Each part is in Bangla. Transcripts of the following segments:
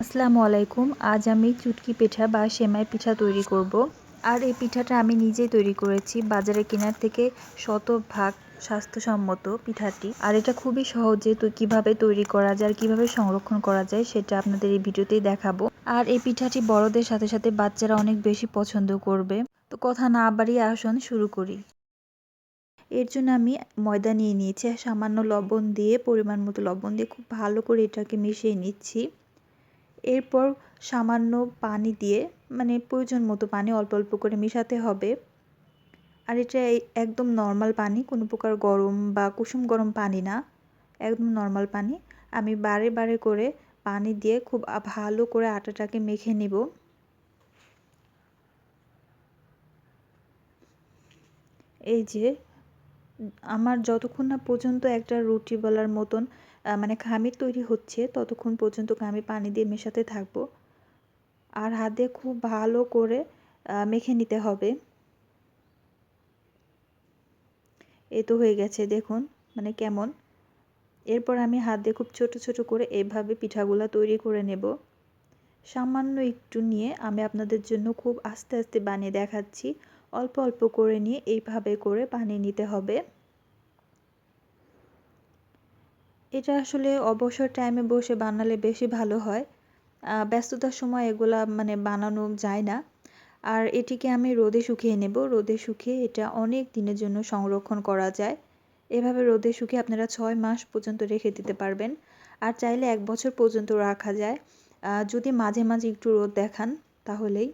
আসসালামু আলাইকুম। আজ আমি চুটকি পিঠা বা সেমাই পিঠা তৈরি করব। আর এই পিঠাটা আমি নিজেই তৈরি করেছি বাজারে কেনার থেকে শতভাগ স্বাস্থ্যসম্মত পিঠাটি। আর এটা খুবই সহজে তো কিভাবে তৈরি করা যায় আর কিভাবে সংরক্ষণ করা যায় সেটা আপনাদের এই ভিডিওতেই দেখাবো। আর এই পিঠাটি বড়দের সাথে সাথে বাচ্চারা অনেক বেশি পছন্দ করবে। তো কথা না বাড়িয়ে আসুন শুরু করি। এর জন্য আমি ময়দা নিয়ে নিয়েছি, সামান্য লবণ দিয়ে, পরিমাণ মতো লবণ দিয়ে খুব ভালো করে এটাকে মিশিয়ে নিচ্ছি। এরপর সামান্য পানি দিয়ে, মানে প্রয়োজন মতো পানি অল্প অল্প করে মেশাতে হবে। আর এটা একদম নর্মাল পানি, কোনো প্রকার গরম বা কুসুম গরম পানি না, একদম নর্মাল পানি। আমি বারে বারে করে পানি দিয়ে খুব ভালো করে আটাটাকে মেখে নিব। এই যে আমার যতক্ষণ না পর্যন্ত একটা রুটি বেলার মতন মানে খামির তৈরি হচ্ছে, ততক্ষণ পর্যন্ত আমি পানি দিয়ে মেশাতে থাকবো। আর হাত দিয়ে খুব ভালো করে মেখে নিতে হবে। এই তো হয়ে গেছে, দেখুন মানে কেমন। এরপর আমি হাত দিয়ে খুব ছোট ছোট করে এভাবে পিঠাগুলা তৈরি করে নেব। সামান্য একটু নিয়ে আমি আপনাদের জন্য খুব আস্তে আস্তে বানিয়ে দেখাচ্ছি। অল্প অল্প করে নিয়ে এইভাবে করে বানিয়ে নিতে হবে। এটা আসলে অবসর টাইমে বসে বানালে বেশি ভালো হয়। ব্যস্ততার সময় এগুলা মানে বানানো যায় না। আর এটিকে আমি রোদে শুকিয়ে নেব। রোদে শুকিয়ে এটা অনেক দিনের জন্য সংরক্ষণ করা যায়। এভাবে রোদে শুকিয়ে আপনারা 6 মাস পর্যন্ত রেখে দিতে পারবেন। আর চাইলে 1 বছর পর্যন্ত রাখা যায়, যদি মাঝে মাঝে একটু রোদ দেখান তাহলেই।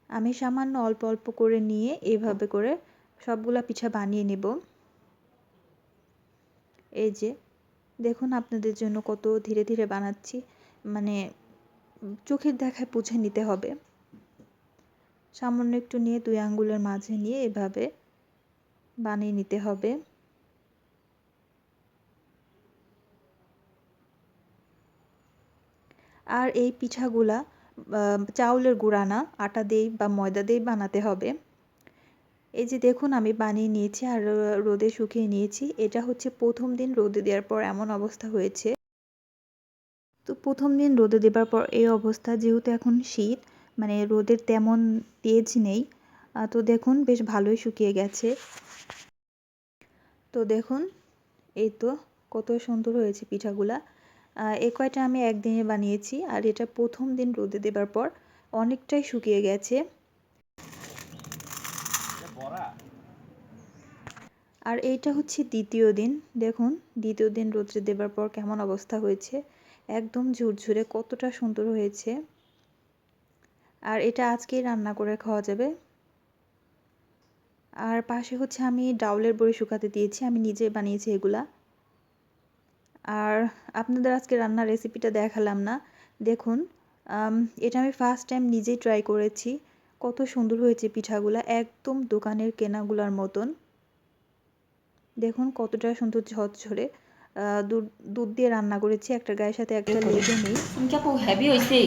আমি সামান্য অল্প অল্প করে নিয়ে এইভাবে করে সবগুলা পিঠা বানিয়ে নেব। এই যে দেখুন আপনাদের জন্য কত ধীরে ধীরে বানাচ্ছি, মানে চোখের দেখায় বুঝে নিতে হবে। সামান্য একটু নিয়ে 2 আঙ্গুলের মাঝে নিয়ে এভাবে বানিয়ে নিতে হবে। আর এই পিঠাগুলা চাউলের গুঁড়া না, আটা দিয়েই বা ময়দা দিয়েই বানাতে হবে। এই যে দেখুন আমি বানিয়ে নিয়েছি আর রোদে শুকিয়ে নিয়েছি। এটা হচ্ছে প্রথম দিন রোদে দেওয়ার পর এমন অবস্থা হয়েছে। তো প্রথম দিন রোদে দেবার পর এই অবস্থা, যেহেতু এখন শীত, মানে রোদের তেমন তেজ নেই। তো দেখুন বেশ ভালোই শুকিয়ে গেছে। তো দেখুন এই তো কত সুন্দর হয়েছে পিঠাগুলা। এই কয়টা আমি একদিনে বানিয়েছি আর এটা প্রথম দিন রোদে দেবার পর অনেকটাই শুকিয়ে গেছে। আর এইটা হচ্ছে দ্বিতীয় দিন। দেখুন দ্বিতীয় দিন রোদে দেবার পর কেমন অবস্থা হয়েছে, একদম ঝুরঝুরে, কতটা সুন্দর হয়েছে। আর এটা আজকেই রান্না করে খাওয়া যাবে। আর পাশে হচ্ছে আমি ডাউলের বড়ি শুকাতে দিয়েছি, আমি নিজে বানিয়েছি এগুলা। আর আপনাদের আজকে রান্নার রেসিপিটা দেখালাম না। দেখুন এটা আমি ফার্স্ট টাইম নিজেই ট্রাই করেছি। কত সুন্দর হয়েছে পিঠাগুলা, একদম দোকানের কেনাগুলার মতন। দেখুন কতটা সুন্দর ঝরঝরে। দুধ দিয়ে রান্না করেছি, একটা গায়ের সাথে একটা লেগে নেই। আপু হেভি হইছে,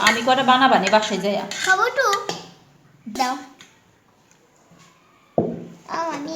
আমি কটা বানাবানি বাসায় যাইয়া খাবো তো দাও। আমি